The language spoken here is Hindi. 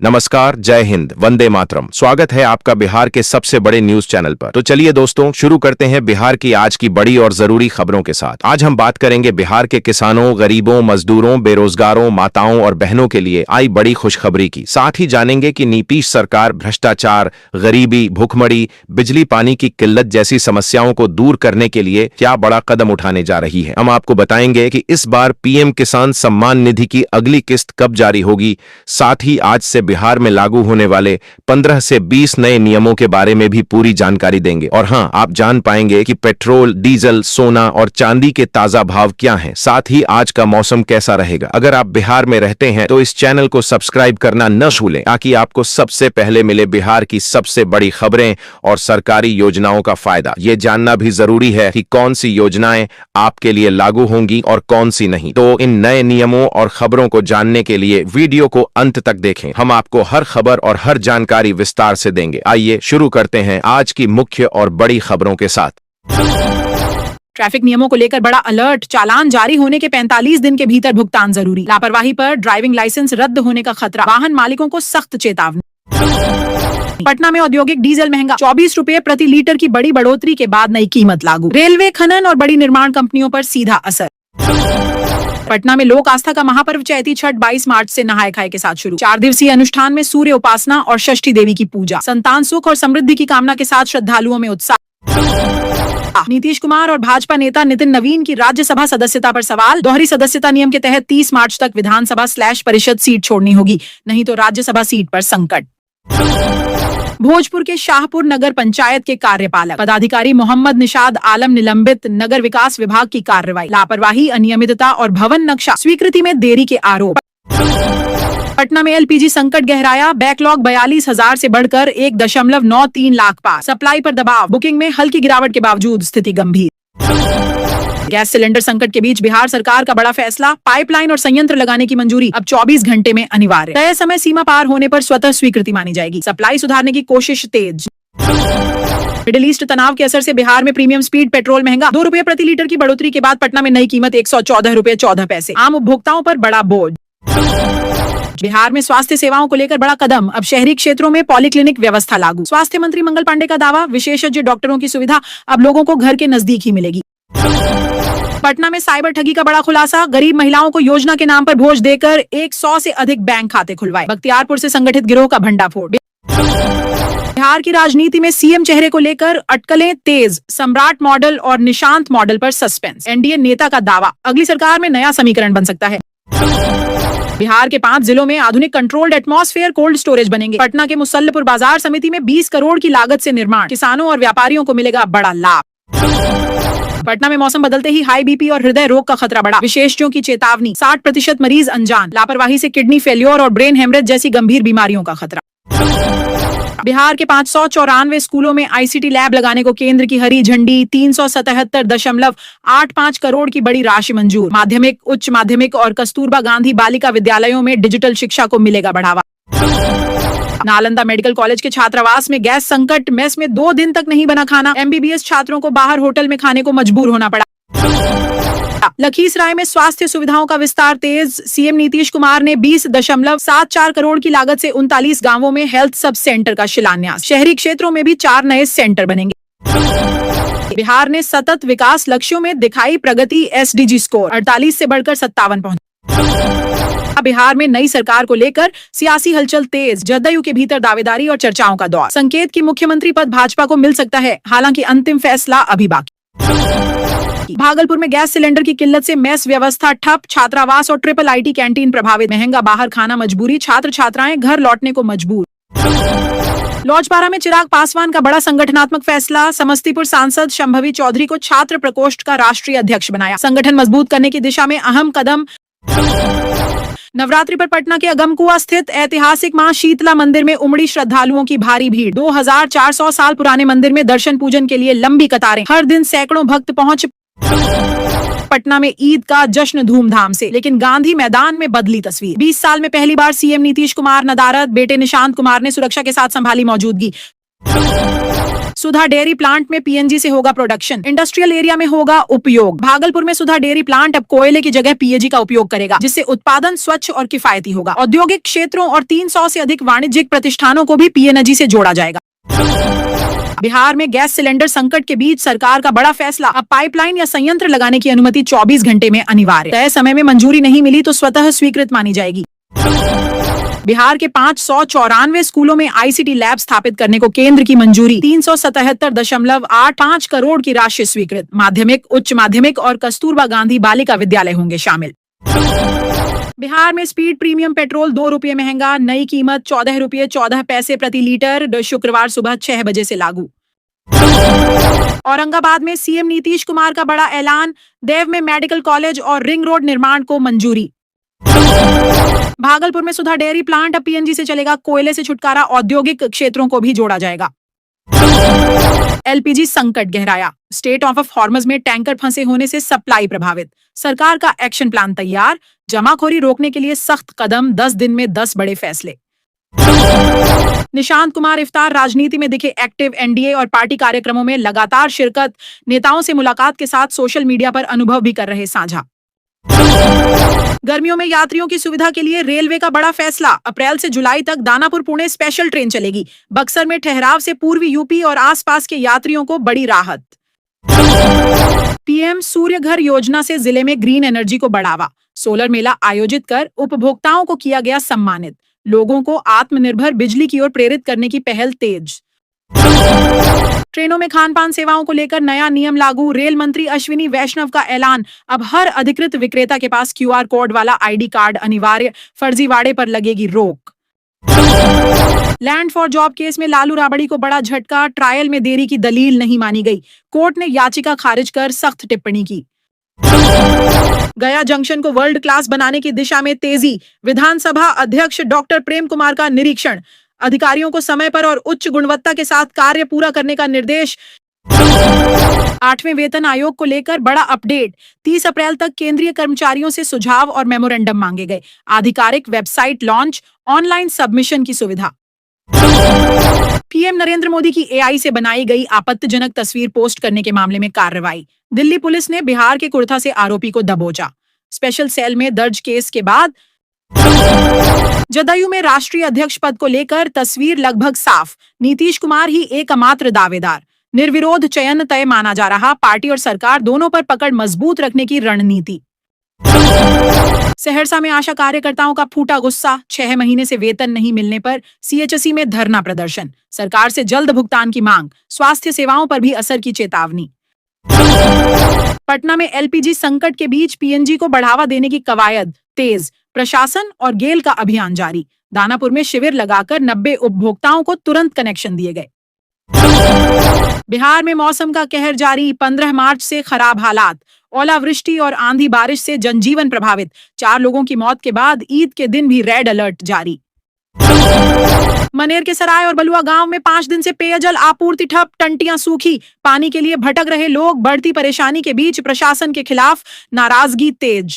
नमस्कार, जय हिंद, वंदे मातरम। स्वागत है आपका बिहार के सबसे बड़े न्यूज चैनल पर। तो चलिए दोस्तों, शुरू करते हैं बिहार की आज की बड़ी और जरूरी खबरों के साथ। आज हम बात करेंगे बिहार के किसानों, गरीबों, मजदूरों, बेरोजगारों, माताओं और बहनों के लिए आई बड़ी खुशखबरी की। साथ ही जानेंगे कि नीतीश सरकार भ्रष्टाचार, गरीबी, भूखमरी, बिजली पानी की किल्लत जैसी समस्याओं को दूर करने के लिए क्या बड़ा कदम उठाने जा रही है। हम आपको बताएंगे कि इस बार पीएम किसान सम्मान निधि की अगली किस्त कब जारी होगी। साथ ही आज से बिहार में लागू होने वाले 15 से 20 नए नियमों के बारे में भी पूरी जानकारी देंगे। और हां, आप जान पाएंगे कि पेट्रोल, डीजल, सोना और चांदी के ताजा भाव क्या हैं। साथ ही आज का मौसम कैसा रहेगा। अगर आप बिहार में रहते हैं तो इस चैनल को सब्सक्राइब करना न भूलें, ताकि आपको सबसे पहले मिले बिहार की सबसे बड़ी खबरें और सरकारी योजनाओं का फायदा। ये जानना भी जरूरी है कि कौन सी योजनाएं आपके लिए लागू होंगी और कौन सी नहीं। तो इन नए नियमों और खबरों को जानने के लिए वीडियो को अंत तक देखें। हम आपको हर खबर और हर जानकारी विस्तार से देंगे। आइए शुरू करते हैं आज की मुख्य और बड़ी खबरों के साथ। ट्रैफिक नियमों को लेकर बड़ा अलर्ट। चालान जारी होने के 45 दिन के भीतर भुगतान जरूरी। लापरवाही पर ड्राइविंग लाइसेंस रद्द होने का खतरा। वाहन मालिकों को सख्त चेतावनी। पटना में औद्योगिक डीजल महंगा, 24 रुपए प्रति लीटर की बड़ी बढ़ोतरी के बाद नई कीमत लागू। रेलवे, खनन और बड़ी निर्माण कंपनियों पर सीधा असर। पटना में लोक आस्था का महापर्व चैती छठ 22 मार्च से नहाय खाए के साथ शुरू। 4 दिवसीय अनुष्ठान में सूर्य उपासना और षष्ठी देवी की पूजा। संतान सुख और समृद्धि की कामना के साथ श्रद्धालुओं में उत्साह। नीतीश कुमार और भाजपा नेता नितिन नवीन की राज्यसभा सदस्यता पर सवाल। दोहरी सदस्यता नियम के तहत 30 मार्च तक विधानसभा/परिषद सीट छोड़नी होगी, नहीं तो राज्यसभा सीट पर संकट। भोजपुर के शाहपुर नगर पंचायत के कार्यपालक पदाधिकारी मोहम्मद निशाद आलम निलंबित। नगर विकास विभाग की कार्रवाई। लापरवाही, अनियमितता और भवन नक्शा स्वीकृति में देरी के आरोप। पटना में एलपीजी संकट गहराया। बैकलॉग 42,000 से बढ़कर 1.93 लाख पार। सप्लाई पर दबाव। बुकिंग में हल्की गिरावट के बावजूद स्थिति गंभीर। गैस सिलेंडर संकट के बीच बिहार सरकार का बड़ा फैसला। पाइपलाइन और संयंत्र लगाने की मंजूरी अब 24 घंटे में अनिवार्य। तय समय सीमा पार होने पर स्वतः स्वीकृति मानी जाएगी। सप्लाई सुधारने की कोशिश तेज। मिडिल ईस्ट तनाव के असर से बिहार में प्रीमियम स्पीड पेट्रोल महंगा। 2 रुपए प्रति लीटर की बढ़ोतरी के बाद पटना में नई कीमत 114 रुपए 14 पैसे। आम उपभोक्ताओं पर बड़ा बोझ। बिहार में स्वास्थ्य सेवाओं को लेकर बड़ा कदम। अब शहरी क्षेत्रों में पॉलीक्लिनिक व्यवस्था लागू। स्वास्थ्य मंत्री मंगल पांडे का दावा, विशेषज्ञ डॉक्टरों की सुविधा अब लोगों को घर के नजदीक ही मिलेगी। पटना में साइबर ठगी का बड़ा खुलासा। गरीब महिलाओं को योजना के नाम पर भोज देकर 100 से अधिक बैंक खाते खुलवाए। बख्तियारपुर से संगठित गिरोह का भंडाफोड़। बिहार की राजनीति में सीएम चेहरे को लेकर अटकलें तेज। सम्राट मॉडल और निशांत मॉडल पर सस्पेंस। एनडीए नेता का दावा, अगली सरकार में नया समीकरण बन सकता है। बिहार के 5 जिलों में आधुनिक कंट्रोल्ड एटमॉस्फेयर कोल्ड स्टोरेज बनेंगे। पटना के मुसल्लपुर बाजार समिति में 20 करोड़ की लागत से निर्माण। किसानों और व्यापारियों को मिलेगा बड़ा लाभ। पटना में मौसम बदलते ही हाई बीपी और हृदय रोग का खतरा बढ़ा। विशेषज्ञों की चेतावनी, 60% मरीज अनजान। लापरवाही से किडनी फेल्योर और ब्रेन हेमरेज जैसी गंभीर बीमारियों का खतरा। बिहार के 594 स्कूलों में आईसीटी लैब लगाने को केंद्र की हरी झंडी। 377.85 करोड़ की बड़ी राशि मंजूर। माध्यमिक, उच्च माध्यमिक और कस्तूरबा गांधी बालिका विद्यालयों में डिजिटल शिक्षा को मिलेगा बढ़ावा। नालंदा मेडिकल कॉलेज के छात्रावास में गैस संकट। मेस में 2 दिन तक नहीं बना खाना। एमबीबीएस छात्रों को बाहर होटल में खाने को मजबूर होना पड़ा। लखीसराय में स्वास्थ्य सुविधाओं का विस्तार तेज। सीएम नीतीश कुमार ने 20.74 करोड़ की लागत से 39 गांवों में हेल्थ सब सेंटर का शिलान्यास। शहरी क्षेत्रों में भी 4 नए सेंटर बनेंगे। बिहार ने सतत विकास लक्ष्यों में दिखाई प्रगति। एसडीजी स्कोर 48 से बढ़कर 57 पहुंचा। बिहार में नई सरकार को लेकर सियासी हलचल तेज। जदयू के भीतर दावेदारी और चर्चाओं का दौर। संकेत की मुख्यमंत्री पद भाजपा को मिल सकता है, हालांकि अंतिम फैसला अभी बाकी। भागलपुर में गैस सिलेंडर की किल्लत से मेस व्यवस्था ठप। छात्रावास और ट्रिपल आईटी कैंटीन प्रभावित। महंगा बाहर खाना मजबूरी। छात्र छात्राएं घर लौटने को मजबूर। लौजपारा में चिराग पासवान का बड़ा संगठनात्मक फैसला। समस्तीपुर सांसद शंभवी चौधरी को छात्र प्रकोष्ठ का राष्ट्रीय अध्यक्ष बनाया। संगठन मजबूत करने की दिशा में अहम कदम। नवरात्रि पर पटना के अगमकुआ स्थित ऐतिहासिक मां शीतला मंदिर में उमड़ी श्रद्धालुओं की भारी भीड़। 2400 साल पुराने मंदिर में दर्शन पूजन के लिए लंबी कतारें। हर दिन सैकड़ों भक्त पहुंच। पटना में ईद का जश्न धूमधाम से, लेकिन गांधी मैदान में बदली तस्वीर। 20 साल में पहली बार सीएम नीतीश कुमार नदारद। बेटे निशांत कुमार ने सुरक्षा के साथ संभाली मौजूदगी। सुधा डेयरी प्लांट में पीएनजी से होगा प्रोडक्शन, इंडस्ट्रियल एरिया में होगा उपयोग। भागलपुर में सुधा डेयरी प्लांट अब कोयले की जगह पीएनजी का उपयोग करेगा, जिससे उत्पादन स्वच्छ और किफायती होगा। औद्योगिक क्षेत्रों और 300 से अधिक वाणिज्यिक प्रतिष्ठानों को भी पीएनजी से जोड़ा जाएगा। बिहार में गैस सिलेंडर संकट के बीच सरकार का बड़ा फैसला, अब पाइपलाइन या संयंत्र लगाने की अनुमति 24 घंटे में अनिवार्य। तय समय में मंजूरी नहीं मिली तो स्वतः स्वीकृत मानी जाएगी। बिहार के 594 स्कूलों में आईसीटी लैब स्थापित करने को केंद्र की मंजूरी, 377.85 करोड़ की राशि स्वीकृत। माध्यमिक, उच्च माध्यमिक और कस्तूरबा गांधी बालिका विद्यालय होंगे शामिल। बिहार में स्पीड प्रीमियम पेट्रोल 2 रुपये महंगा, नई कीमत 14 रुपये 14 पैसे प्रति लीटर, शुक्रवार सुबह 6 बजे से लागू। औरंगाबाद में सीएम नीतीश कुमार का बड़ा ऐलान, देव में मेडिकल कॉलेज और रिंग रोड निर्माण को मंजूरी। भागलपुर में सुधा डेयरी प्लांट अब पीएनजी से चलेगा, कोयले से छुटकारा, औद्योगिक क्षेत्रों को भी जोड़ा जाएगा। एलपीजी संकट गहराया, स्टेट ऑफ हॉर्मज में टैंकर फंसे होने से सप्लाई प्रभावित, सरकार का एक्शन प्लान तैयार, जमाखोरी रोकने के लिए सख्त कदम, 10 दिन में 10 बड़े फैसले। निशांत कुमार इफ्तार राजनीति में दिखे एक्टिव, एनडीए और पार्टी कार्यक्रमों में लगातार शिरकत, नेताओं से मुलाकात के साथ सोशल मीडिया पर अनुभव भी कर रहे साझा। गर्मियों में यात्रियों की सुविधा के लिए रेलवे का बड़ा फैसला, अप्रैल से जुलाई तक दानापुर पुणे स्पेशल ट्रेन चलेगी, बक्सर में ठहराव से पूर्वी यूपी और आसपास के यात्रियों को बड़ी राहत। पीएम सूर्य घर योजना से जिले में ग्रीन एनर्जी को बढ़ावा, सोलर मेला आयोजित कर उपभोक्ताओं को किया गया सम्मानित, लोगों को आत्मनिर्भर बिजली की ओर प्रेरित करने की पहल तेज। ट्रेनों में खानपान सेवाओं को लेकर नया नियम लागू, रेल मंत्री अश्विनी वैष्णव का ऐलान, अब हर अधिकृत विक्रेता के पास क्यूआर कोड वाला आईडी कार्ड अनिवार्य, फर्जीवाड़े पर लगेगी रोक। लैंड फॉर जॉब केस में लालू राबड़ी को बड़ा झटका, ट्रायल में देरी की दलील नहीं मानी गई, कोर्ट ने याचिका खारिज कर सख्त टिप्पणी की। गया जंक्शन को वर्ल्ड क्लास बनाने की दिशा में तेजी, विधानसभा अध्यक्ष डॉक्टर प्रेम कुमार का निरीक्षण, अधिकारियों को समय पर और उच्च गुणवत्ता के साथ कार्य पूरा करने का निर्देश। 8वें वेतन आयोग को लेकर बड़ा अपडेट, 30 अप्रैल तक केंद्रीय कर्मचारियों से सुझाव और मेमोरेंडम मांगे गए, आधिकारिक वेबसाइट लॉन्च, ऑनलाइन सबमिशन की सुविधा। पीएम नरेंद्र मोदी की एआई से बनाई गई आपत्तिजनक तस्वीर पोस्ट करने के मामले में कार्रवाई, दिल्ली पुलिस ने बिहार के कुर्था से आरोपी को दबोचा, स्पेशल सेल में दर्ज केस के बाद। जदयू में राष्ट्रीय अध्यक्ष पद को लेकर तस्वीर लगभग साफ, नीतीश कुमार ही एकमात्र दावेदार, निर्विरोध चयन तय माना जा रहा, पार्टी और सरकार दोनों पर पकड़ मजबूत रखने की रणनीति। सहरसा में आशा कार्यकर्ताओं का फूटा गुस्सा, 6 महीने से वेतन नहीं मिलने पर सीएचसी में धरना प्रदर्शन, सरकार से जल्द भुगतान की मांग, स्वास्थ्य सेवाओं पर भी असर की चेतावनी। पटना में एलपीजी संकट के बीच पीएनजी को बढ़ावा देने की कवायद तेज, प्रशासन और गेल का अभियान जारी, दानापुर में शिविर लगाकर 90 उपभोक्ताओं को तुरंत कनेक्शन दिए गए। बिहार में मौसम का कहर जारी, 15 मार्च से खराब हालात, ओलावृष्टि और आंधी बारिश से जनजीवन प्रभावित, 4 लोगों की मौत के बाद ईद के दिन भी रेड अलर्ट जारी। मनेर के सराय और बलुआ गांव में 5 दिन से पेयजल आपूर्ति ठप, टंटियां सूखी, पानी के लिए भटक रहे लोग, बढ़ती परेशानी के बीच प्रशासन के खिलाफ नाराजगी तेज।